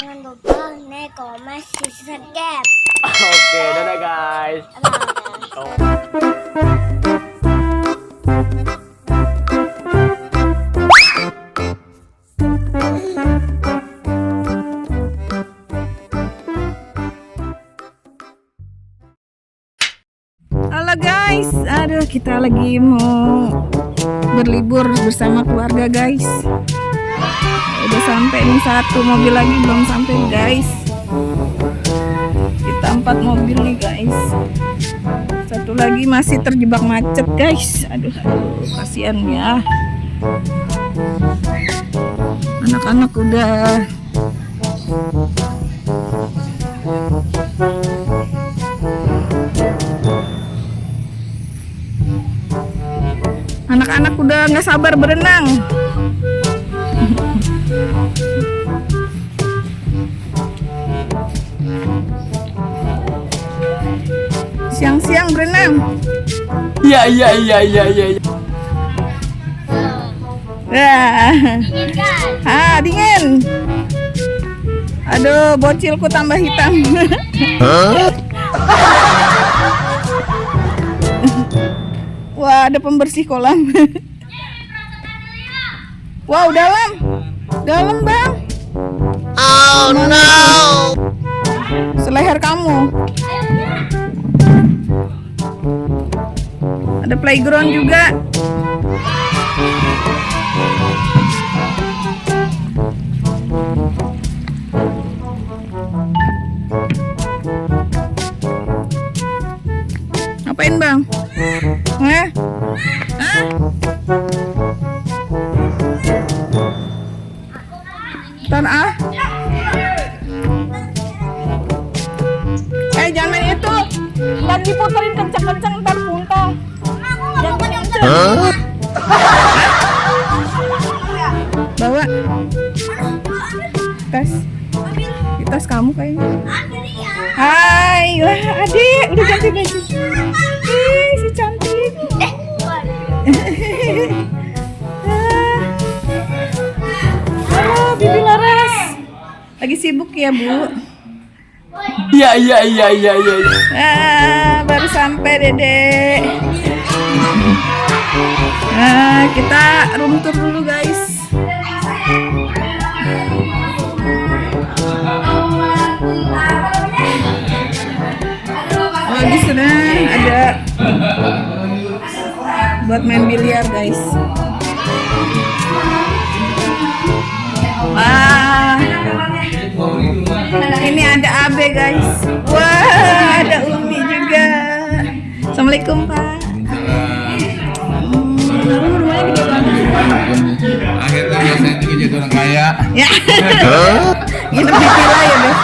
Jangan lupa like, comment, subscribe. Oke, dadah guys. Dadah. Halo guys, aduh kita lagi mau berlibur bersama keluarga guys. Udah sampai nih, satu mobil lagi belum sampai guys. Kita 4 mobil nih guys. Satu lagi masih terjebak macet guys. Aduh, kasihan ya. Anak-anak udah Anak-anak udah nggak sabar berenang. Siang-siang berenang. Iya. Dingin. Aduh, bocilku tambah hitam. Wah, ada pembersih kolam. Wow, dalam bang. Oh no. Seleher kamu. Ada playground juga. Ngapain bang? Hah? Ntar jangan main itu. Ntar diputerin kenceng-kenceng, ntar muntah. Bawa tas. Di tas kamu kayaknya. Hai, wah adik udah ganti baju. Si cantik. Halo Bibi Laras. Lagi sibuk ya Bu? Iya. Baru sampai Dedek. Kita room tour dulu guys. Oh, di sana ada buat main biliar guys. Wah, ini ada Abe guys. Wah, ada Umi juga. Assalamualaikum Pak. Rumahnya gede banget. Akhirnya saya juga jadi orang kaya. Ya. Nginep di villa ya deh.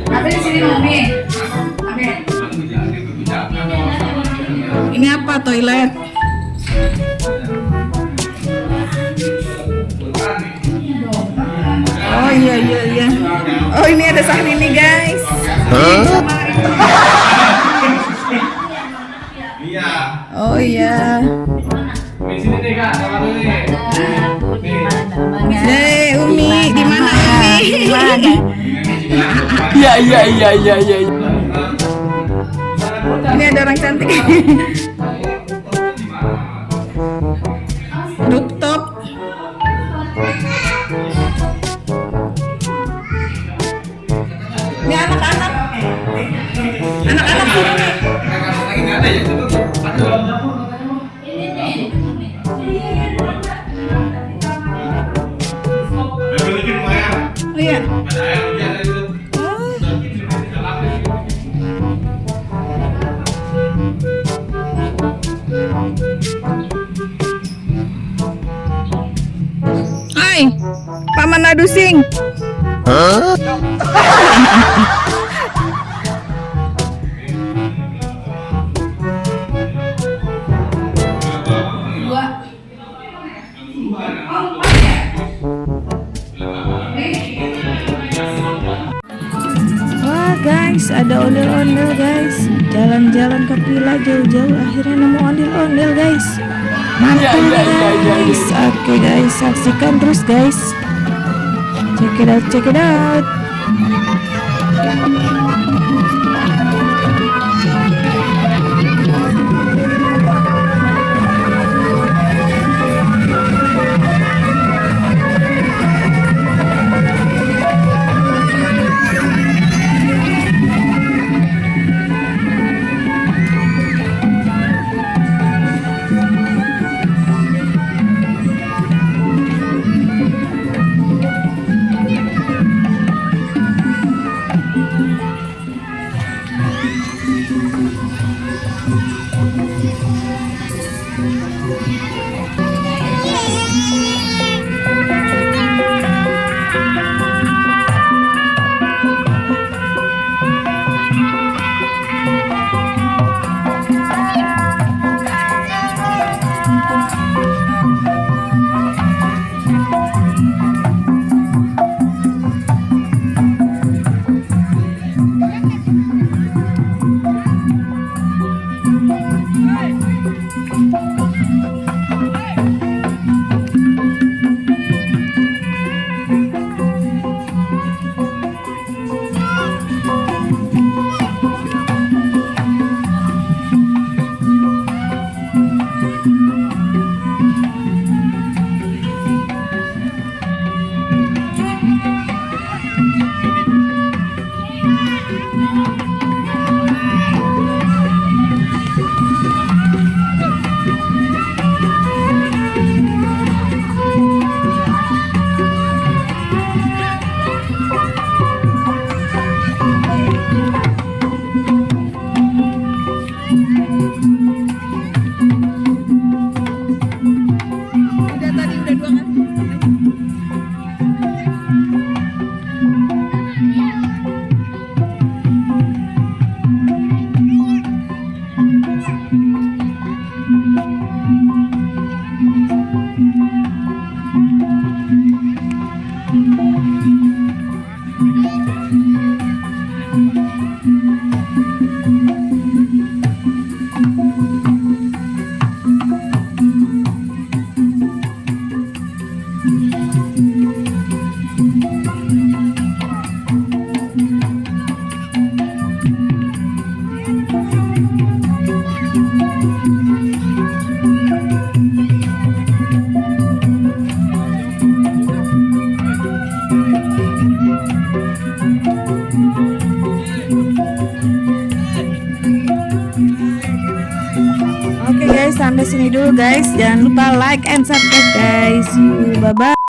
Ada di sini Umi. Ini apa, toilet? Oh iya. Oh ini ada Syahrini guys. Oh iya. Umi, di mana Umi? Iya. Ini ada orang cantik. Rooftop. Ini anak-anak. Anak-anak sini. Oh iya. Hai, Paman Adusing. Wah guys, ada ondel-ondel guys. Jalan-jalan ke villa jauh-jauh, akhirnya nemu ondel-ondel guys. Mantap guys. Oke guys, saksikan terus guys. Check it out, check it out. Oke guys, sampai sini dulu guys. Jangan lupa like and subscribe guys. Bye bye.